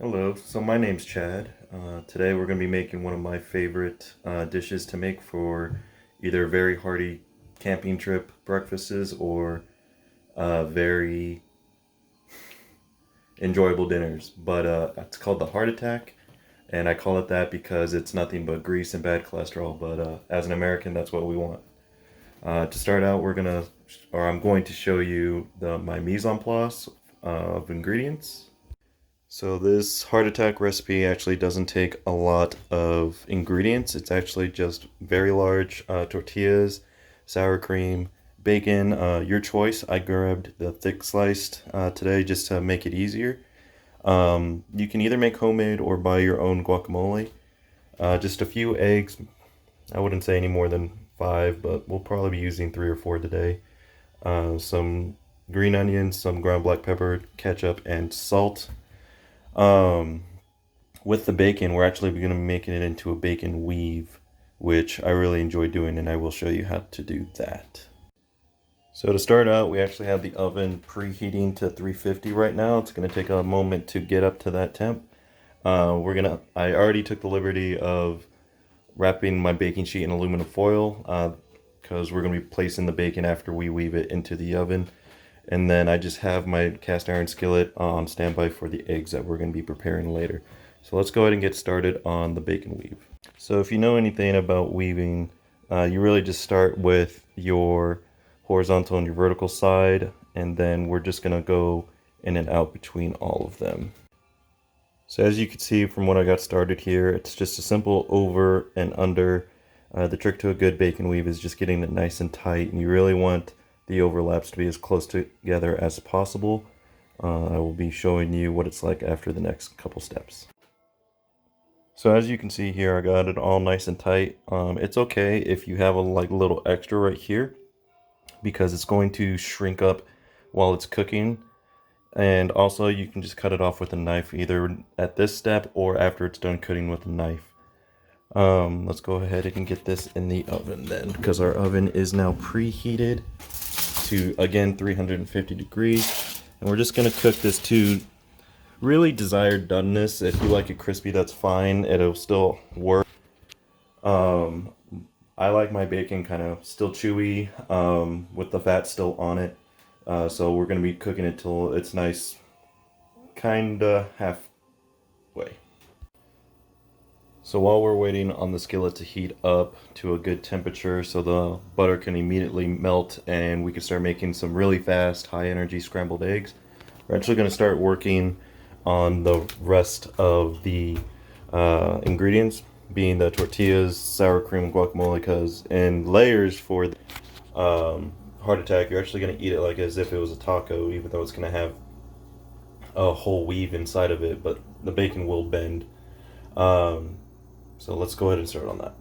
Hello, so my name's Chad. Today we're going to be making one of my favorite dishes to make for either very hearty camping trip breakfasts or very enjoyable dinners. But it's called the heart attack, and I call it that because it's nothing but grease and bad cholesterol. But as an American, that's what we want. To start out, I'm going to show you my mise en place of ingredients. So this heart attack recipe actually doesn't take a lot of ingredients. It's actually just very large tortillas, sour cream, bacon, your choice. I grabbed the thick sliced today just to make it easier. You can either make homemade or buy your own guacamole. Just a few eggs. I wouldn't say any more than five, but we'll probably be using three or four today. Some green onions, some ground black pepper, ketchup, and salt. Um, with the bacon, we're actually going to be making it into a bacon weave, which I really enjoy doing, and I will show you how to do that. So to start out, we actually have the oven preheating to 350 right now. It's going to take a moment to get up to that temp. I already took the liberty of wrapping my baking sheet in aluminum foil because we're going to be placing the bacon after we weave it into the oven. And then I just have my cast iron skillet on standby for the eggs that we're going to be preparing later. So let's go ahead and get started on the bacon weave. So if you know anything about weaving, you really just start with your horizontal and your vertical side, and then we're just going to go in and out between all of them. So as you can see from what I got started here, it's just a simple over and under. The trick to a good bacon weave is just getting it nice and tight, and you really want the overlaps to be as close together as possible. I will be showing you what it's like after the next couple steps. So as you can see here, I got it all nice and tight. It's okay if you have a little extra right here because it's going to shrink up while it's cooking. And also you can just cut it off with a knife either at this step or after it's done cutting with a knife. Let's go ahead and get this in the oven then, because our oven is now preheated to, again, 350 degrees. And we're just going to cook this to really desired doneness. If you like it crispy, that's fine. It'll still work. I like my bacon kind of still chewy with the fat still on it. So we're going to be cooking it till it's nice, kind of halfway. So while we're waiting on the skillet to heat up to a good temperature so the butter can immediately melt and we can start making some really fast, high energy scrambled eggs, we're actually going to start working on the rest of the ingredients, being the tortillas, sour cream, and guacamole, because in layers for the heart attack, you're actually going to eat it like as if it was a taco, even though it's going to have a whole weave inside of it, but the bacon will bend. So let's go ahead and start on that.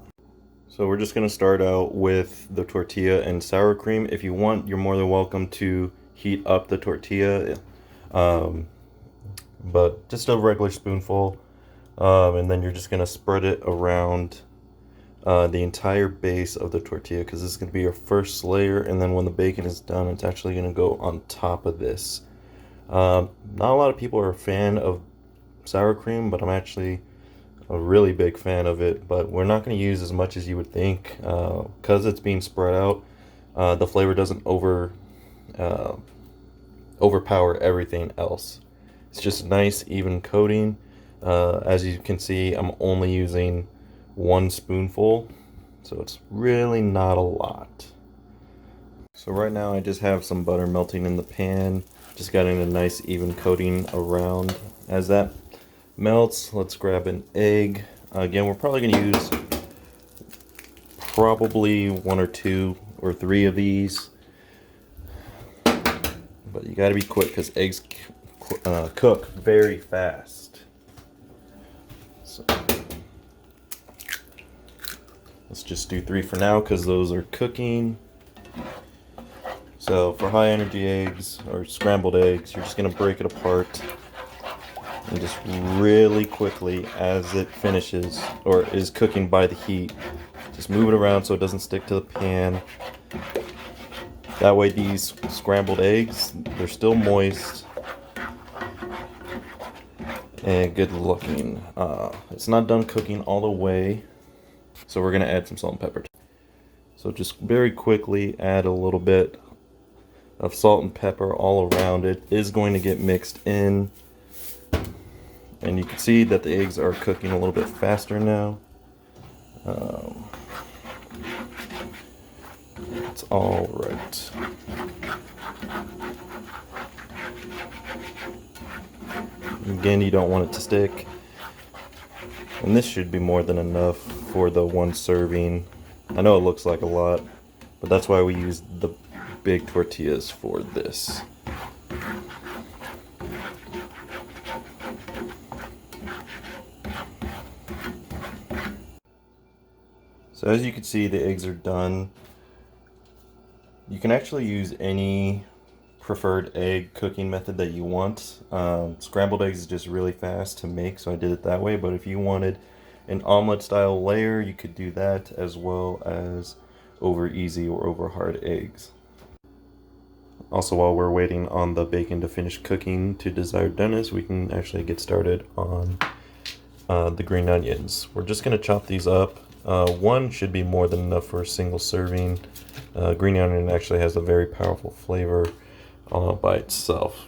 So we're just going to start out with the tortilla and sour cream. If you want, you're more than welcome to heat up the tortilla, but just a regular spoonful. And then you're just going to spread it around the entire base of the tortilla, because this is going to be your first layer. And then when the bacon is done, it's actually going to go on top of this. Not a lot of people are a fan of sour cream, but I'm actually a really big fan of it. But we're not going to use as much as you would think because it's being spread out. The flavor doesn't overpower everything else. It's just a nice even coating. As you can see, I'm only using one spoonful, so it's really not a lot. So right now I just have some butter melting in the pan, just getting a nice even coating around. As that melts, let's grab an egg. Again, we're probably going to use probably one or two or three of these, but you got to be quick because eggs cook very fast. So let's just do three for now because those are cooking. So for high energy eggs or scrambled eggs, you're just going to break it apart and just really quickly, as it finishes or is cooking by the heat, just move it around so it doesn't stick to the pan. That way these scrambled eggs, they're still moist and good looking. It's not done cooking all the way, so we're gonna add some salt and pepper. So just very quickly add a little bit of salt and pepper all around. It is going to get mixed in, and you can see that the eggs are cooking a little bit faster now. It's all right. Again, you don't want it to stick, and this should be more than enough for the one serving. I know it looks like a lot, but that's why we use the big tortillas for this. So as you can see, the eggs are done. You can actually use any preferred egg cooking method that you want. Scrambled eggs is just really fast to make, so I did it that way. But if you wanted an omelet style layer, you could do that, as well as over easy or over hard eggs. Also, while we're waiting on the bacon to finish cooking to desired doneness, we can actually get started on the green onions. We're just going to chop these up. One should be more than enough for a single serving. Green onion actually has a very powerful flavor by itself.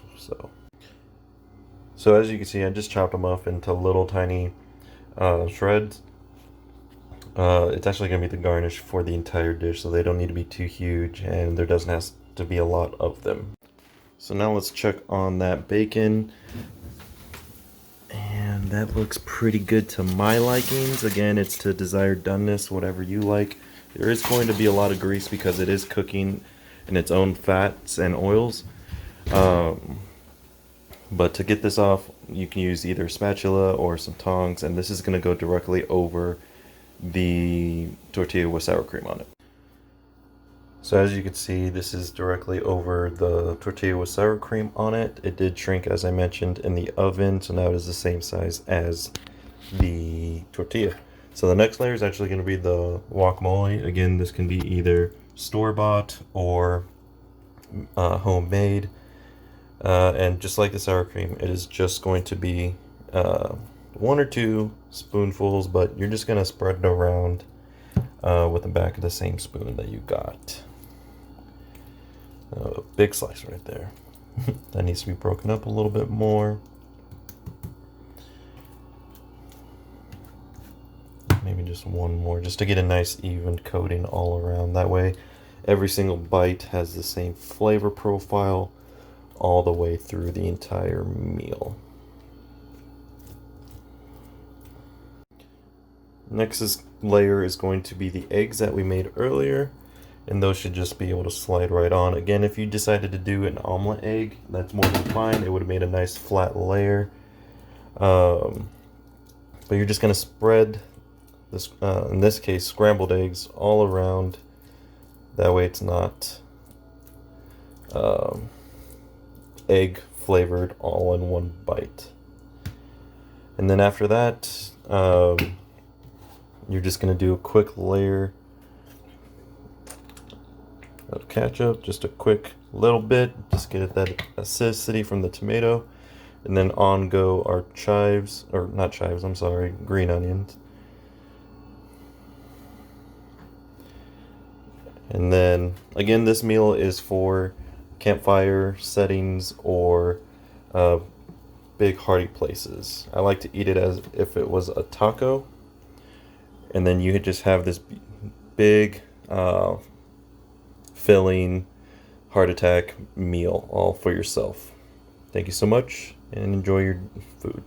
So as you can see, I just chopped them up into little tiny shreds. It's actually going to be the garnish for the entire dish, so they don't need to be too huge, and there doesn't have to be a lot of them. So now let's check on that bacon. And that looks pretty good to my likings. Again, it's to desired doneness, whatever you like. There is going to be a lot of grease because it is cooking in its own fats and oils. But to get this off, you can use either a spatula or some tongs, and this is going to go directly over the tortilla with sour cream on it. So as you can see, this is directly over the tortilla with sour cream on it. It did shrink, as I mentioned, in the oven, so now it is the same size as the tortilla. So the next layer is actually going to be the guacamole. Again, this can be either store-bought or homemade. And just like the sour cream, it is just going to be 1 or 2 spoonfuls, but you're just going to spread it around with the back of the same spoon that you got. A big slice right there. That needs to be broken up a little bit more. Maybe just one more, just to get a nice even coating all around. That way every single bite has the same flavor profile all the way through the entire meal. Next layer is going to be the eggs that we made earlier, and those should just be able to slide right on. Again, if you decided to do an omelet egg, that's more than fine. It would have made a nice flat layer. But you're just going to spread this, in this case, scrambled eggs all around. That way it's not egg flavored all in one bite. And then after that, you're just going to do a quick layer of ketchup, just a quick little bit, just get that acidity from the tomato. And then on go our chives, or not chives, I'm sorry, green onions. And then, again, this meal is for campfire settings or big hearty places. I like to eat it as if it was a taco. And then you just have this big, filling, heart attack meal all for yourself. Thank you so much, and enjoy your food.